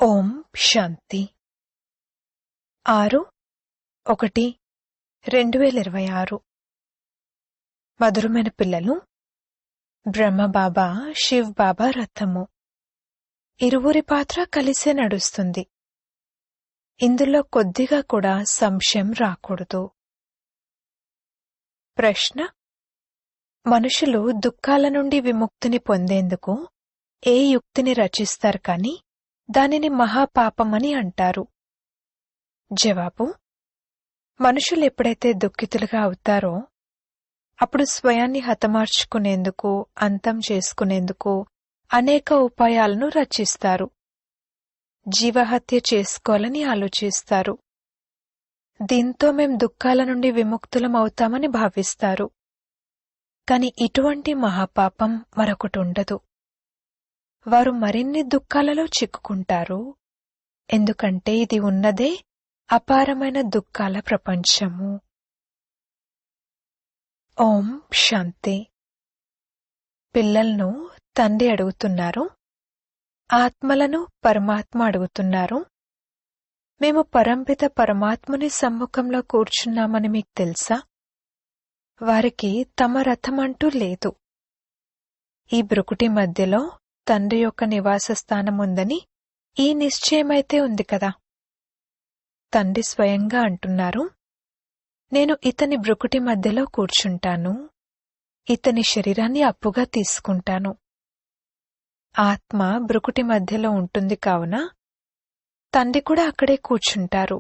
ఓం శాంతి 6/1/2026 మధురమైన పిల్లలు, బ్రహ్మబాబా శివ్ బాబా రథము. ఇరువురి పాత్ర కలిసే నడుస్తుంది. ఇందులో కొద్దిగా కూడా సంశయం రాకూడదు. ప్రశ్న: మనుషులు దుఃఖాల నుండి విముక్తిని పొందేందుకు ఏ యుక్తిని రచిస్తారు కానీ దానిని మహాపాపమని అంటారు? జవాబు: మనుషులు ఎప్పుడైతే దుఃఖితులుగా అవుతారో అప్పుడు స్వయాన్ని హతమార్చుకునేందుకు, అంతం చేసుకునేందుకు అనేక ఉపాయాలను రచిస్తారు. జీవహత్య చేసుకోవాలని ఆలోచిస్తారు. దీంతో మేం దుఃఖాల నుండి విముక్తులం అవుతామని భావిస్తారు. కాని ఇటువంటి మహాపాపం మరొకటి ఉండదు. వారు మరిన్ని దుఃఖాలలో చిక్కుకుంటారు. ఎందుకంటే ఇది ఉన్నదే అపారమైన దుఃఖాల ప్రపంచము. ఓం శాంతి. పిల్లలను తండ్రి అడుగుతున్నారు, ఆత్మలను పరమాత్మ అడుగుతున్నారు, మేము పరంపిత పరమాత్ముని సమ్ముఖంలో కూర్చున్నామని మీకు తెలుసా? వారికి తమ రథమంటూ లేదు. ఈ బ్రుకుటి మధ్యలో తండ్రి యొక్క నివాస స్థానం ఉందని ఈ నిశ్చయమైతే ఉంది కదా. తండ్రి స్వయంగా అంటున్నారు, నేను ఇతని బ్రుకుటి మధ్యలో కూర్చుంటాను, ఇతని శరీరాన్ని అప్పుగా తీసుకుంటాను. ఆత్మ బ్రుకుటి మధ్యలో ఉంటుంది కావున తండ్రి కూడా అక్కడే కూర్చుంటారు.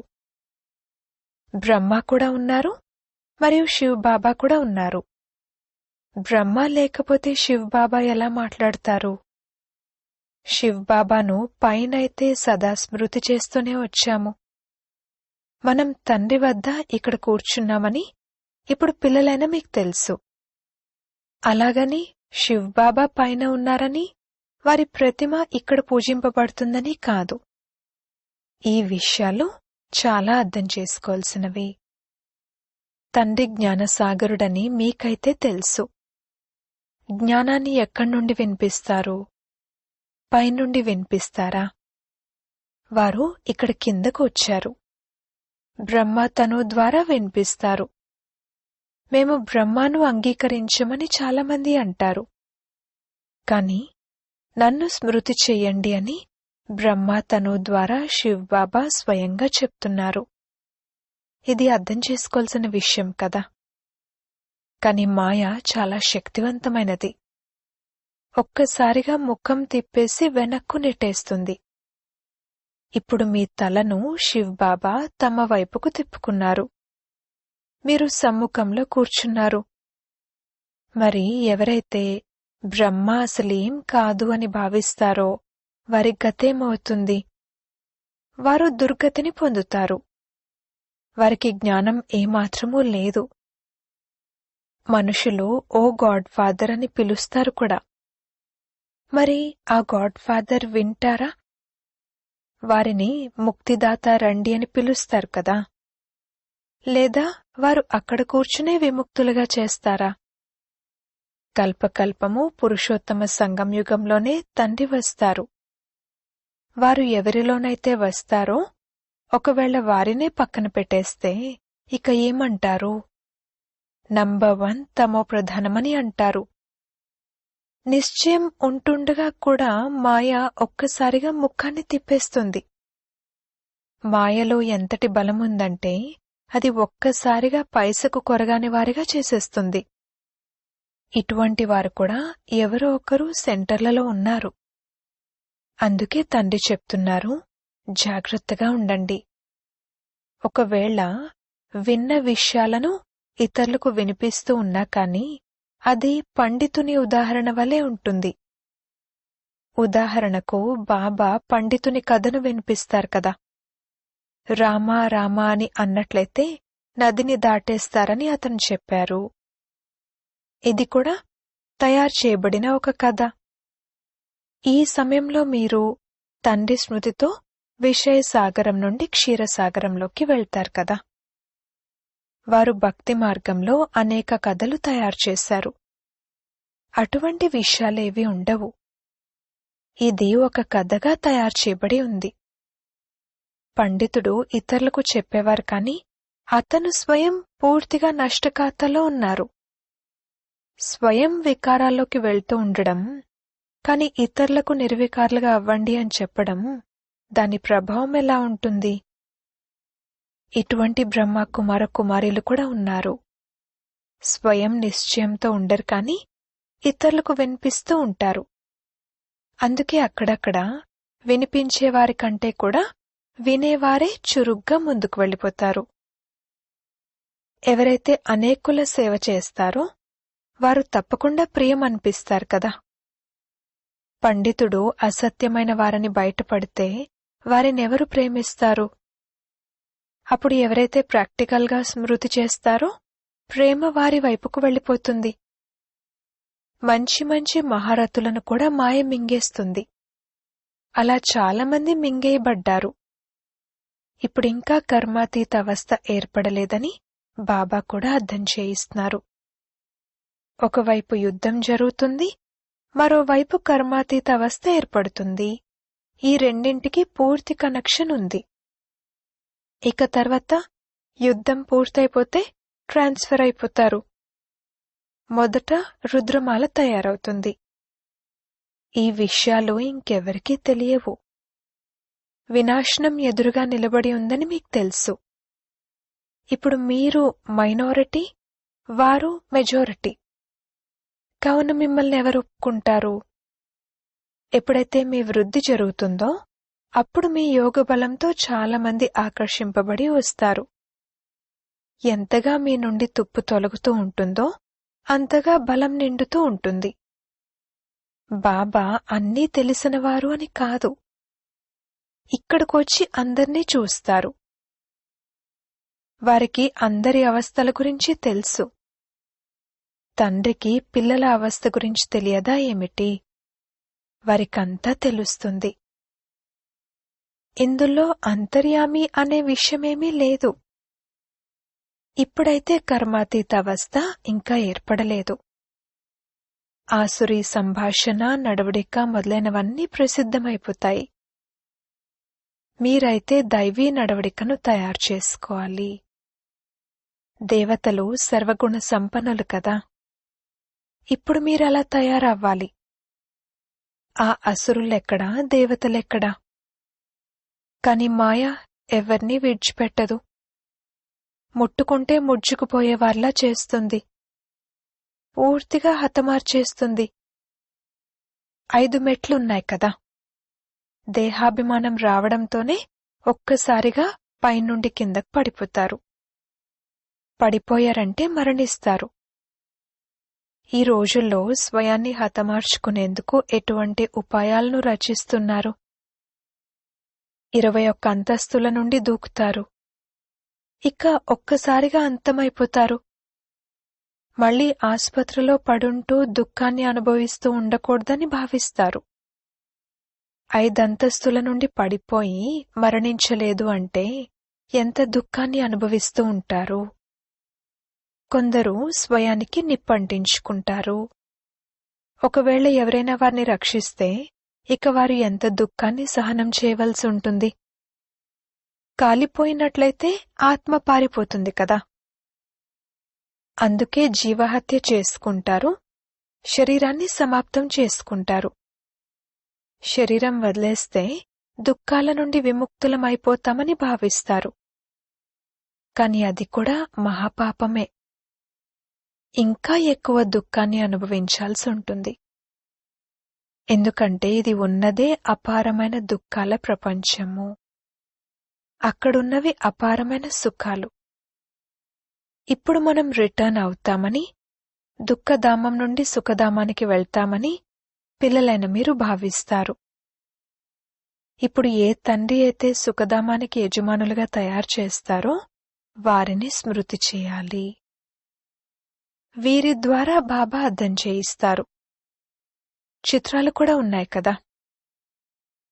బ్రహ్మ కూడా ఉన్నారు మరియు శివ్ బాబా కూడా ఉన్నారు. బ్రహ్మ లేకపోతే శివ్ బాబా ఎలా మాట్లాడతారు? శివ్ బాబాను పైనైతే సదా స్మృతి చేస్తూనే వచ్చాము. మనం తండ్రి వద్ద ఇక్కడ కూర్చున్నామని ఇప్పుడు పిల్లలైన మీకు తెలుసు. అలాగని శివ్ బాబా పైన ఉన్నారని వారి ప్రతిమ ఇక్కడ పూజింపబడుతుందని కాదు. ఈ విషయాలు చాలా అర్థం చేసుకోవాల్సినవి. తండ్రి జ్ఞానసాగరుడని మీకైతే తెలుసు. జ్ఞానాన్ని ఎక్కడి నుండి వినిపిస్తారు? పైనుండి వినిపిస్తారా? వారు ఇక్కడ కిందకు వచ్చారు. బ్రహ్మ తను ద్వారా వినిపిస్తారు. మేము బ్రహ్మను అంగీకరించమని చాలామంది అంటారు. కాని నన్ను స్మృతి చెయ్యండి అని బ్రహ్మ తను ద్వారా శివ్ బాబా స్వయంగా చెప్తున్నారు. ఇది అర్థం చేసుకోవాల్సిన విషయం కదా. కాని మాయ చాలా శక్తివంతమైనది. ఒక్కసారిగా ముఖం తిప్పేసి వెనక్కు నెట్టేస్తుంది. ఇప్పుడు మీ తలను శివ్ బాబా తమ వైపుకు తిప్పుకున్నారు. మీరు సమ్ముఖంలో కూర్చున్నారు. మరి ఎవరైతే బ్రహ్మ అసలేం కాదు అని భావిస్తారో వారి గతేమవుతుంది? వారు దుర్గతిని పొందుతారు. వారికి జ్ఞానం ఏమాత్రమూ లేదు. మనుషులు ఓ గాడ్ ఫాదర్ అని పిలుస్తారు కూడా. మరి ఆ గాడ్ ఫాదర్ వింటారా? వారిని ముక్తిదాత రండి అని పిలుస్తారు కదా. లేదా వారు అక్కడ కూర్చునే విముక్తులుగా చేస్తారా? కల్పకల్పము పురుషోత్తమ సంగం యుగంలోనే తండ్రి వస్తారు. వారు ఎవరిలోనైతే వస్తారో ఒకవేళ వారినే పక్కన పెట్టేస్తే ఇక ఏమంటారు? నంబర్ 1 తమో ప్రధానమని అంటారు. నిశ్చయం ఉంటుండగా కూడా మాయ ఒక్కసారిగా ముఖాన్ని తిప్పేస్తుంది. మాయలో ఎంతటి బలముందంటే అది ఒక్కసారిగా పైసకు కొరగాని వారిగా చేసేస్తుంది. ఇటువంటి వారు కూడా ఎవరో ఒకరు సెంటర్లలో ఉన్నారు. అందుకే తండ్రి చెప్తున్నారు, జాగ్రత్తగా ఉండండి. ఒకవేళ విన్న విషయాలను ఇతరులకు వినిపిస్తూ ఉన్నా కాని అది పండితుని ఉదాహరణ వలె ఉంటుంది. ఉదాహరణకు బాబా పండితుని కథను వినిపిస్తారు కదా. రామా రామా అని అన్నట్లయితే నదిని దాటేస్తారని అతను చెప్పారు. ఇది కూడా తయారు చేయబడిన ఒక కథ. ఈ సమయంలో మీరు తండ్రి స్మృతితో విషయ సాగరం నుండి క్షీరసాగరంలోకి వెళ్తారు కదా. వారు భక్తి మార్గంలో అనేక కథలు తయారు చేశారు. అటువంటి విషయాలేవీ ఉండవు. ఇది ఒక కథగా తయారు చేయబడి ఉంది. పండితుడు ఇతరులకు చెప్పేవారు కాని అతను స్వయం పూర్తిగా నష్టఖాతాలో ఉన్నారు. స్వయం వికారాల్లోకి వెళ్తూ ఉండడం, కాని ఇతరులకు నిర్వికారులుగా అవ్వండి అని చెప్పడం, దాని ప్రభావం ఎలా ఉంటుంది? ఇటువంటి బ్రహ్మ కుమార కుమారీలు కూడా ఉన్నారు. స్వయం నిశ్చయంతో ఉండరు కాని ఇతరులకు వినిపిస్తూ ఉంటారు. అందుకే అక్కడక్కడ వినిపించేవారి కంటే కూడా వినేవారే చురుగ్గా ముందుకు వెళ్ళిపోతారు. ఎవరైతే అనేకుల సేవ చేస్తారో వారు తప్పకుండా ప్రియం అనిపిస్తారు కదా. పండితుడు అసత్యమైన వారిని బయటపడితే వారినెవరు ప్రేమిస్తారు? అప్పుడు ఎవరైతే ప్రాక్టికల్గా స్మృతి చేస్తారో ప్రేమ వారి వైపుకు వెళ్ళిపోతుంది. మంచి మంచి మహారథులను కూడా మాయ మింగేస్తుంది. అలా చాలామంది మింగేయబడ్డారు. ఇప్పుడింకా కర్మాతీత అవస్థ ఏర్పడలేదని బాబా కూడా అర్థం చేయిస్తున్నారు. ఒకవైపు యుద్ధం జరుగుతుంది, మరోవైపు కర్మాతీత అవస్థ ఏర్పడుతుంది. ఈ రెండింటికి పూర్తి కనెక్షన్ ఉంది. ఇక తర్వాత యుద్ధం పూర్తయిపోతే ట్రాన్స్ఫర్ అయిపోతారు. మొదట రుద్రమాల తయారవుతుంది. ఈ విషయాలు ఇంకెవరికీ తెలియవు. వినాశనం ఎదురుగా నిలబడి ఉందని మీకు తెలుసు. ఇప్పుడు మీరు మైనారిటీ, వారు మెజారిటీ. కావున మిమ్మల్ని ఎవరు ఒప్పుకుంటారు? ఎప్పుడైతే మీ వృద్ధి జరుగుతుందో అప్పుడు మీ యోగ బలంతో చాలామంది ఆకర్షింపబడి వస్తారు. ఎంతగా మీ నుండి తుప్పు తొలగుతూ ఉంటుందో అంతగా బలం నిండుతూ ఉంటుంది. బాబా అన్నీ తెలిసినవారు అని కాదు, ఇక్కడికొచ్చి అందర్నీ చూస్తారు. వారికి అందరి అవస్థల గురించి తెలుసు. తండ్రికి పిల్లల అవస్థ గురించి తెలియదా ఏమిటి? వారికంతా తెలుస్తుంది. ఇందులో అంతర్యామి అనే విషయమేమీ లేదు. ఇప్పుడైతే కర్మాతీత అవస్థ ఇంకా ఏర్పడలేదు. ఆసురీ సంభాషణ, నడవడిక మొదలైనవన్నీ ప్రసిద్ధమైపోతాయి. మీరైతే దైవీ నడవడికను తయారు చేసుకోవాలి. దేవతలు సర్వగుణ సంపన్నులు కదా. ఇప్పుడు మీరలా తయారవ్వాలి. ఆ అసురులెక్కడా, దేవతలెక్కడా? కాని మాయ ఎవర్నీ విడిచిపెట్టదు. ముట్టుకుంటే ముడుచుకుపోయేవార్లా చేస్తుంది. పూర్తిగా హతమార్చేస్తుంది. 5 మెట్లున్నాయి కదా. దేహాభిమానం రావడంతోనే ఒక్కసారిగా పైనుండి కిందకు పడిపోతారు. పడిపోయారంటే మరణిస్తారు. ఈ రోజుల్లో స్వయాన్ని హతమార్చుకునేందుకు ఎటువంటి ఉపాయాలను రచిస్తున్నారు? 21 అంతస్తుల నుండి దూకుతారు. ఇక ఒక్కసారిగా అంతమైపోతారు. మళ్లీ ఆసుపత్రిలో పడుంటూ దుఃఖాన్ని అనుభవిస్తూ ఉండకూడదని భావిస్తారు. 5 అంతస్తుల నుండి పడిపోయి మరణించలేదు అంటే ఎంత దుఃఖాన్ని అనుభవిస్తూ ఉంటారు. కొందరు స్వయానికి నిప్పంటించుకుంటారు. ఒకవేళ ఎవరైనా వారిని రక్షిస్తే ఇక వారు ఎంత దుఃఖాన్ని సహనం చేయవలసి ఉంటుంది. కాలిపోయినట్లయితే ఆత్మ పారిపోతుంది కదా. అందుకే జీవహత్య చేసుకుంటారు, శరీరాన్ని సమాప్తం చేసుకుంటారు. శరీరం వదిలేస్తే దుఃఖాల నుండి విముక్తులమైపోతామని భావిస్తారు. కాని అది కూడా మహాపాపమే. ఇంకా ఎక్కువ దుఃఖాన్ని అనుభవించాల్సి ఉంటుంది. ఎందుకంటే ఇది ఉన్నదే అపారమైన దుఃఖాల ప్రపంచము. అక్కడున్నవి అపారమైన సుఖాలు. ఇప్పుడు మనం రిటర్న్ అవుతామని, దుఃఖధామం నుండి సుఖధామానికి వెళ్తామని పిల్లలైన మీరు భావిస్తారు. ఇప్పుడు ఏ తండ్రి అయితే సుఖధామానికి యజమానులుగా తయారు చేస్తారో వారిని స్మృతి చేయాలి. వీరి ద్వారా బాబా అర్థం చేయిస్తారు. చిత్రాలు కూడా ఉన్నాయి కదా.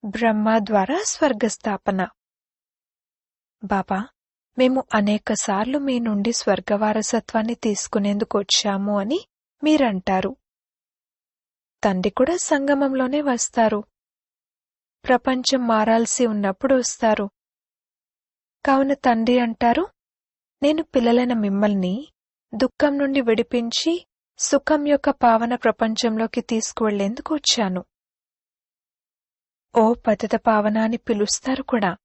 బ్రహ్మ ద్వారా స్వర్గస్థాపన. బాబా, మేము అనేకసార్లు మీ నుండి స్వర్గవారసత్వాన్ని తీసుకునేందుకు వచ్చాము అని మీరంటారు. తండ్రి కూడా సంగమంలోనే వస్తారు. ప్రపంచం మారాల్సి ఉన్నప్పుడు వస్తారు. కావున తండ్రి అంటారు, నేను పిల్లలైన మిమ్మల్ని దుఃఖం నుండి విడిపించి సుఖం యొక్క పావన ప్రపంచంలోకి తీసుకువెళ్లేందుకు వచ్చాను. ఓ పతిత పావన అని పిలుస్తారు కూడా.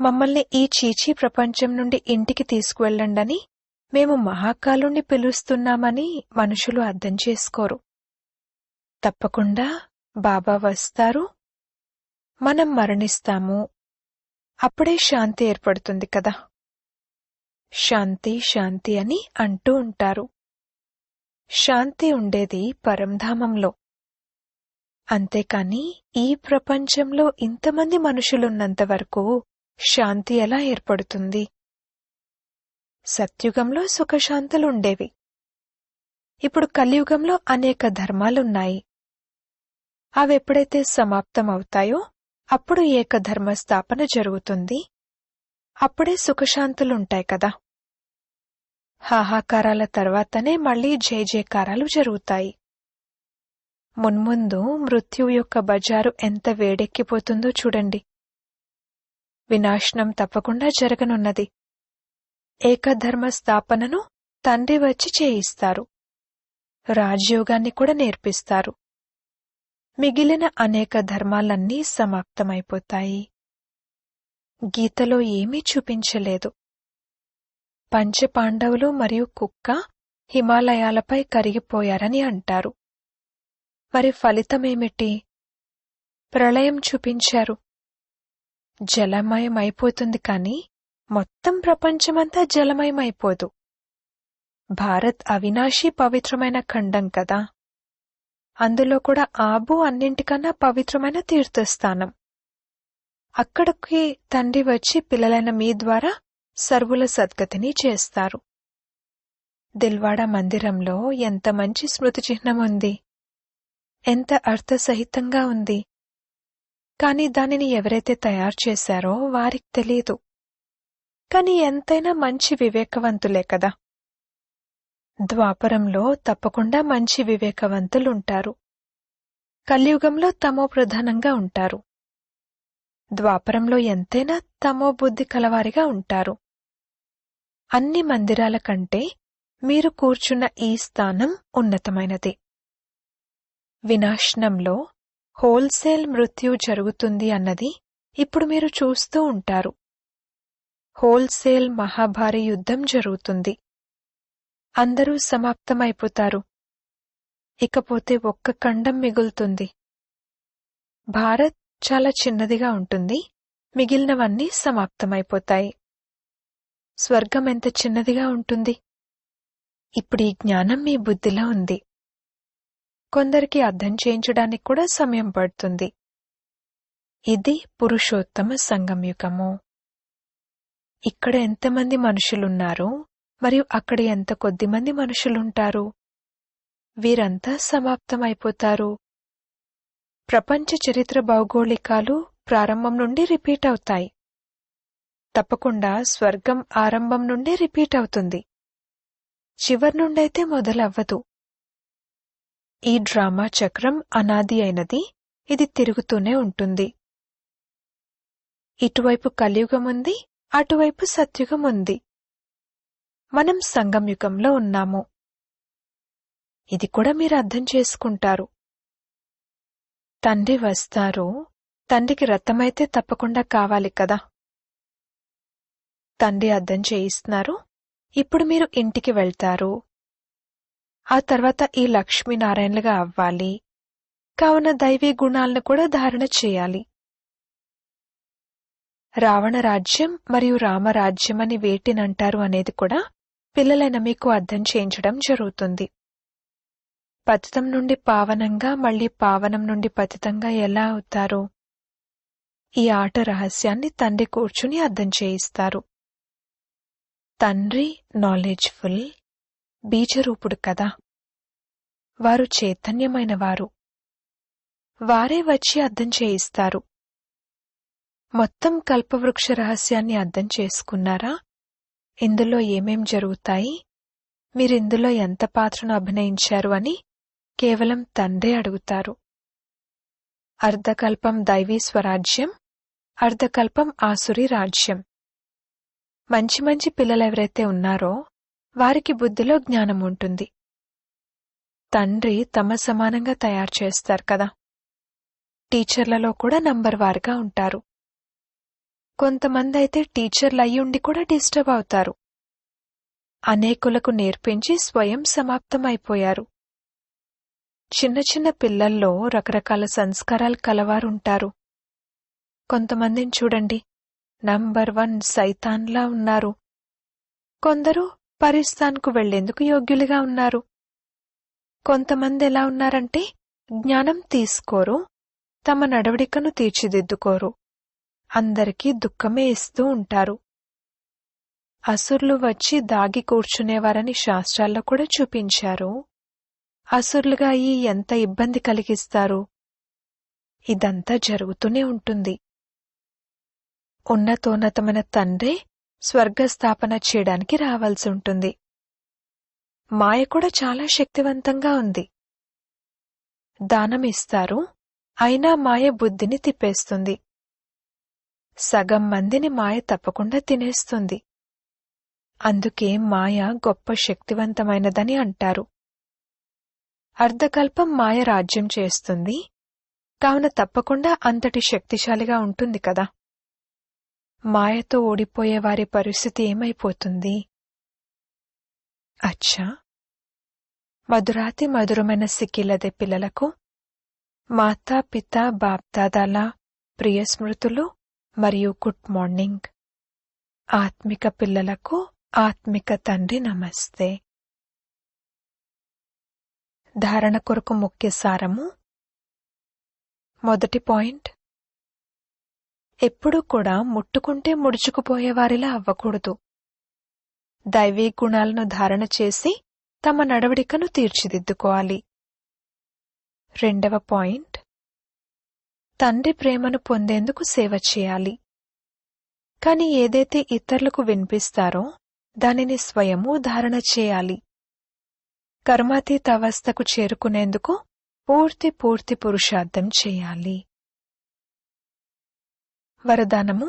మమ్మల్ని ఈ చీచీ ప్రపంచం నుండి ఇంటికి తీసుకువెళ్ళండని మేము మహాకాలుణ్ణి పిలుస్తున్నామని మనుషులు అర్థం చేసుకోరు. తప్పకుండా బాబా వస్తారు, మనం మరణిస్తాము, అప్పుడే శాంతి ఏర్పడుతుంది కదా. శాంతి శాంతి అని అంటూ ఉంటారు. శాంతి ఉండేది పరంధామంలో. అంతేకాని ఈ ప్రపంచంలో ఇంతమంది మనుషులున్నంత వరకు శాంతి ఎలా ఏర్పడుతుంది? సత్యుగంలో సుఖశాంతులుండేవి. ఇప్పుడు కలియుగంలో అనేక ధర్మాలున్నాయి. అవెప్పుడైతే సమాప్తమవుతాయో అప్పుడు ఏకధర్మ స్థాపన జరుగుతుంది. అప్పుడే సుఖశాంతులుంటాయి కదా. హాహాకారాల తర్వాతనే మళ్లీ జయజయకారాలు జరుగుతాయి. మున్ముందు మృత్యువు యొక్క బజారు ఎంత వేడెక్కిపోతుందో చూడండి. వినాశనం తప్పకుండా జరగనున్నది. ఏకధర్మ స్థాపనను తండ్రి వచ్చి చేయిస్తారు. రాజయోగాన్ని కూడా నేర్పిస్తారు. మిగిలిన అనేక ధర్మాలన్నీ సమాప్తమైపోతాయి. గీతలో ఏమీ చూపించలేదు. పంచపాండవులు మరియు కుక్క హిమాలయాలపై కరిగిపోయారని అంటారు. మరి ఫలితమేమిటి? ప్రళయం చూపించారు. జలమయమైపోతుంది కాని మొత్తం ప్రపంచమంతా జలమయమైపోదు. భారత్ అవినాశీ పవిత్రమైన ఖండం కదా. అందులో కూడా ఆబు అన్నింటికన్నా పవిత్రమైన తీర్థస్థానం. అక్కడికి తండ్రి వచ్చి పిల్లలైన మీ ద్వారా సర్వుల సద్గతిని చేస్తారు. దిల్వాడా మందిరంలో ఎంత మంచి స్మృతి చిహ్నం ఉంది, ఎంత అర్థసహితంగా ఉంది. కాని దానిని ఎవరైతే తయారు చేశారో వారికి తెలియదు. కాని ఎంతైనా మంచి వివేకవంతులే కదా. ద్వాపరంలో తప్పకుండా మంచి వివేకవంతులుంటారు. కలియుగంలో తమో ప్రధానంగా ఉంటారు. ద్వాపరంలో ఎంతైనా తమో బుద్ధి కలవారిగా ఉంటారు. అన్ని మందిరాల కంటే మీరు కూర్చున్న ఈ స్థానం ఉన్నతమైనది. వినాశనంలో హోల్సేల్ మృత్యు జరుగుతుంది అన్నది ఇప్పుడు మీరు చూస్తూ ఉంటారు. హోల్సేల్ మహాభారీ యుద్ధం జరుగుతుంది. అందరూ సమాప్తమైపోతారు. ఇకపోతే ఒక్క ఖండం మిగులుతుంది. భారత్ చాలా చిన్నదిగా ఉంటుంది. మిగిలినవన్నీ సమాప్తమైపోతాయి. స్వర్గం ఎంత చిన్నదిగా ఉంటుంది. ఇప్పుడు ఈ జ్ఞానం మీ బుద్ధిలో ఉంది. కొందరికి అర్థం చేయించడానికి కూడా సమయం పడుతుంది. ఇది పురుషోత్తమ సంగమయుగము. ఇక్కడ ఎంతమంది మనుషులున్నారు మరియు అక్కడ ఎంత కొద్దిమంది మనుషులుంటారు. వీరంతా సమాప్తమైపోతారు. ప్రపంచ చరిత్ర భౌగోళికాలు ప్రారంభం నుండి రిపీట్ అవుతాయి. తప్పకుండా స్వర్గం ఆరంభం నుండి రిపీట్ అవుతుంది. చివరి నుండైతే మొదలవ్వదు. ఈ డ్రామా చక్రం అనాది అయినది. ఇది తిరుగుతూనే ఉంటుంది. ఇటువైపు కలియుగముంది, అటువైపు సత్యుగముంది. మనం సంగంయుగంలో ఉన్నాము. ఇది కూడా మీరు అర్థం చేసుకుంటారు. తండ్రి వస్తారు. తండ్రికి రథమైతే తప్పకుండా కావాలి కదా. తండ్రి అర్థం చేయిస్తున్నారు. ఇప్పుడు మీరు ఇంటికి వెళ్తారు. ఆ తర్వాత ఈ లక్ష్మీనారాయణలుగా అవ్వాలి. కావున దైవీ గుణాలను కూడా ధారణ చేయాలి. రావణ రాజ్యం మరియు రామరాజ్యం అని వేటినంటారు అనేది కూడా పిల్లలైన మీకు అర్థం చేయించడం జరుగుతుంది. పతితం నుండి పావనంగా మళ్లీ పావనం నుండి పతితంగా ఎలా అవుతారు? ఈ ఆట రహస్యాన్ని తండ్రి కూర్చుని అర్థం చేయిస్తారు. తండ్రి నాలెడ్జ్ఫుల్, బీజరూపుడు కదా. వారు చైతన్యమైనవారు. వారే వచ్చి అర్థం చేయిస్తారు. మొత్తం కల్పవృక్ష రహస్యాన్ని అర్థం చేసుకున్నారా? ఇందులో ఏమేం జరుగుతాయి, మీరిందులో ఎంత పాత్రను అభినయించారు అని కేవలం తండ్రే అడుగుతారు. అర్ధకల్పం దైవీ స్వరాజ్యం, అర్ధకల్పం ఆసురీ రాజ్యం మంచి మంచి పిల్లలెవరైతే ఉన్నారో వారికి బుద్ధిలో జ్ఞానం ఉంటుంది. తండ్రి తమ సమానంగా తయారు చేస్తారు కదా. టీచర్లలో కూడా నంబర్ వారుగా ఉంటారు. కొంతమంది అయితే టీచర్లు అయ్యుండి కూడా డిస్టర్బ్ అవుతారు. అనేకులకు నేర్పించి స్వయం సమాప్తమైపోయారు. చిన్న చిన్న పిల్లల్లో రకరకాల సంస్కారాలు కలవారుంటారు. కొంతమందిని చూడండి, నంబర్ 1 సైతాన్లా ఉన్నారు. కొందరు పరిస్థాన్కు వెళ్లేందుకు యోగ్యులుగా ఉన్నారు. కొంతమంది ఎలా ఉన్నారంటే జ్ఞానం తీసుకోరు, తమ నడవడికను తీర్చిదిద్దుకోరు, అందరికీ దుఃఖమే ఇస్తూ ఉంటారు. అసురులు వచ్చి దాగి కూర్చునేవారని శాస్త్రాల్లో కూడా చూపించారు. అసురులుగా అయి ఎంత ఇబ్బంది కలిగిస్తారు. ఇదంతా జరుగుతూనే ఉంటుంది. ఉన్నతోన్నతమైన తండ్రే స్వర్గస్థాపన చేయడానికి రావాల్సి ఉంటుంది. మాయ కూడా చాలా శక్తివంతంగా ఉంది. దానమిస్తారు, అయినా మాయ బుద్ధిని తిప్పేస్తుంది. సగం మందిని మాయ తప్పకుండా తినేస్తుంది. అందుకే మాయ గొప్ప శక్తివంతమైనదని అంటారు. అర్ధకల్పం మాయ రాజ్యం చేస్తుంది, కావున తప్పకుండా అంతటి శక్తిశాలిగా ఉంటుంది కదా. మాయతో ఓడిపోయే వారి పరిస్థితి ఏమైపోతుంది? అచ్చా, మధురాతి మధురమైన సిక్కిలదే పిల్లలకు మాతా పిత బాప్దాదాల ప్రియ స్మృతులు మరియు గుడ్ మార్నింగ్. ఆత్మిక పిల్లలకు ఆత్మిక తండ్రి నమస్తే. ధారణ కొరకు ముఖ్య సారము. మొదటి పాయింట్, ఎప్పుడూ కూడా ముట్టుకుంటే ముడుచుకుపోయేవారిలా అవ్వకూడదు. దైవీ గుణాలను ధారణ చేసి తమ నడవడికను తీర్చిదిద్దుకోవాలి. రెండవ పాయింట్, తండ్రి ప్రేమను పొందేందుకు సేవ చేయాలి. కాని ఏదైతే ఇతరులకు వినిపిస్తారో దానిని స్వయమూ ధారణ చేయాలి. కర్మాతీత అవస్థకు చేరుకునేందుకు పూర్తి పురుషార్థం చేయాలి. వరదానము.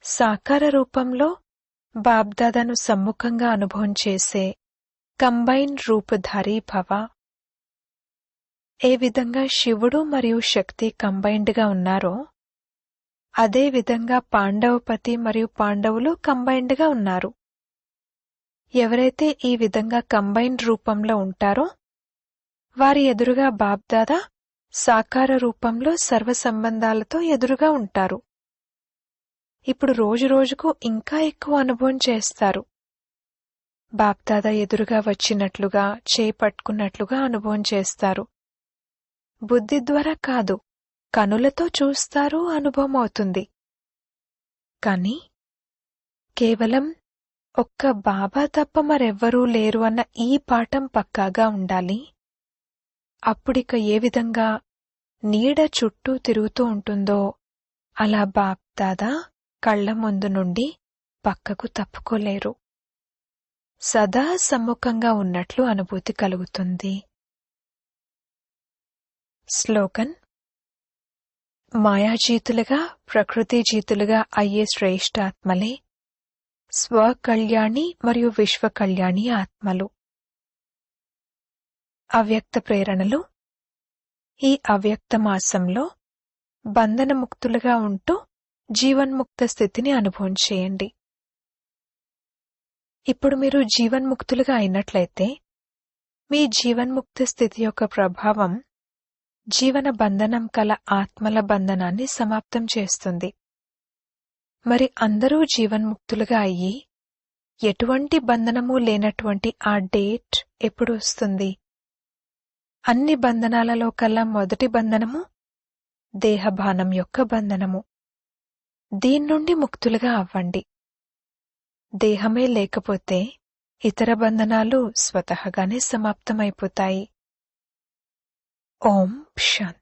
సాకార రూపంలో బాబ్దాదాను సమ్ముఖంగా అనుభవం చేసే కంబైన్ రూపధారీ భవ. ఏ విధంగా శివుడు మరియు శక్తి కంబైన్డ్గా ఉన్నారో అదే విధంగా పాండవపతి మరియు పాండవులు కంబైన్డ్గా ఉన్నారు. ఎవరైతే ఈ విధంగా కంబైన్డ్ రూపంలో ఉంటారో వారి ఎదురుగా బాబ్దాదా సాకార రూపంలో సర్వ సంబంధాలతో ఎదురుగా ఉంటారు. ఇప్పుడు రోజురోజుకు ఇంకా ఎక్కువ అనుభవం చేస్తారు. బాబ్దాదా ఎదురుగా వచ్చినట్లుగా చేపట్టుకున్నట్లుగా అనుభవం చేస్తారు. బుద్ధి ద్వారా కాదు, కనులతో చూస్తారు, అనుభవం అవుతుంది. కాని కేవలం ఒక్క బాబా తప్ప మరెవ్వరూ లేరు అన్న ఈ పాఠం పక్కాగా ఉండాలి. అప్పుడిక ఏ విధంగా నీడ చుట్టూ తిరుగుతూ ఉంటుందో అలా బాప్దాదా కళ్ల ముందు నుండి పక్కకు తప్పుకోలేరు. సదా సమ్ముఖంగా ఉన్నట్లు అనుభూతి కలుగుతుంది. స్లోగన్. మాయాజీతులుగా ప్రకృతిజీతులుగా అయ్యే శ్రేష్ఠాత్మలే స్వకళ్యాణి మరియు విశ్వకళ్యాణి ఆత్మలు. అవ్యక్త ప్రేరణలు. ఈ అవ్యక్త మాసంలో బంధనముక్తులుగా ఉంటూ జీవన్ముక్త స్థితిని అనుభవం చేయండి. ఇప్పుడు మీరు జీవన్ముక్తులుగా అయినట్లయితే మీ జీవన్ముక్త స్థితి యొక్క ప్రభావం జీవన బంధనం కల ఆత్మల బంధనాన్ని సమాప్తం చేస్తుంది. మరి అందరూ జీవన్ముక్తులుగా అయ్యి ఎటువంటి బంధనమూ లేనటువంటి ఆ డేట్ ఎప్పుడు వస్తుంది? అన్ని బంధనాలలో కల్లా మొదటి బంధనము దేహభానం యొక్క బంధనము. దీని నుండి ముక్తులుగా అవ్వండి. దేహమే లేకపోతే ఇతర బంధనాలు స్వతహాగానే సమాప్తమైపోతాయి. ఓం శాంతి.